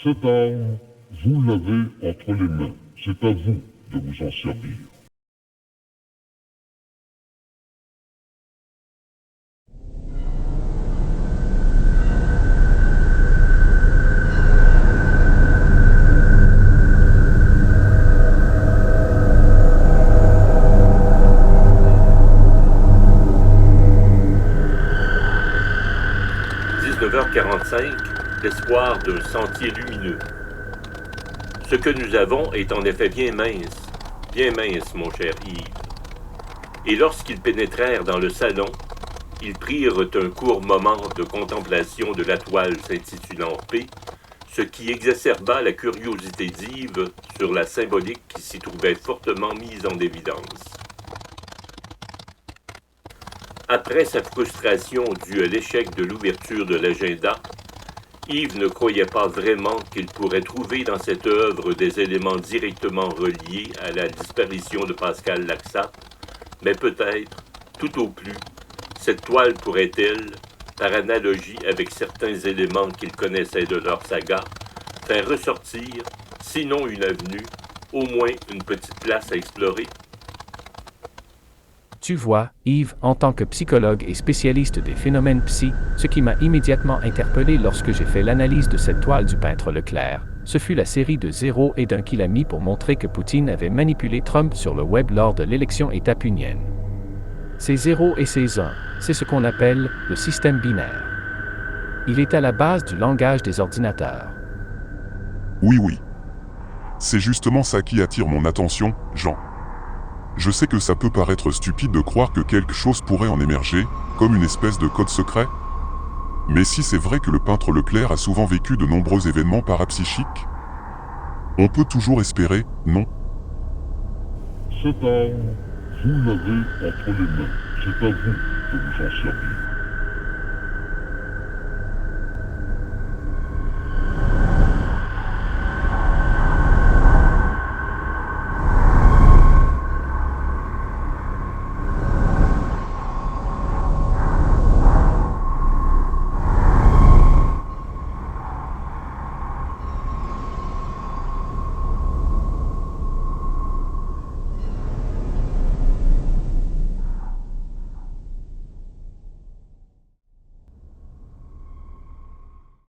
Cette arme, vous l'avez entre les mains. C'est à vous de vous en servir. L'espoir d'un sentier lumineux. Ce que nous avons est en effet bien mince, mon cher Yves. Et lorsqu'ils pénétrèrent dans le salon, ils prirent un court moment de contemplation de la toile s'intitulant P, ce qui exacerba la curiosité d'Yves sur la symbolique qui s'y trouvait fortement mise en évidence. Après sa frustration due à l'échec de l'ouverture de l'agenda, Yves ne croyait pas vraiment qu'il pourrait trouver dans cette œuvre des éléments directement reliés à la disparition de Pascal Laxat, mais peut-être, tout au plus, cette toile pourrait-elle, par analogie avec certains éléments qu'il connaissait de leur saga, faire ressortir, sinon une avenue, au moins une petite place à explorer. Tu vois, Yves, en tant que psychologue et spécialiste des phénomènes psy, ce qui m'a immédiatement interpellé lorsque j'ai fait l'analyse de cette toile du peintre Leclerc, ce fut la série de 0 et d'1 qu'il a mis pour montrer que Poutine avait manipulé Trump sur le web lors de l'élection état-unienne. Ces 0 et ces 1, c'est ce qu'on appelle le système binaire. Il est à la base du langage des ordinateurs. Oui. C'est justement ça qui attire mon attention, Jean. Je sais que ça peut paraître stupide de croire que quelque chose pourrait en émerger, comme une espèce de code secret. Mais si c'est vrai que le peintre Leclerc a souvent vécu de nombreux événements parapsychiques, on peut toujours espérer, non? Cette arme, vous l'avez entre les mains. C'est à vous de vous en servir.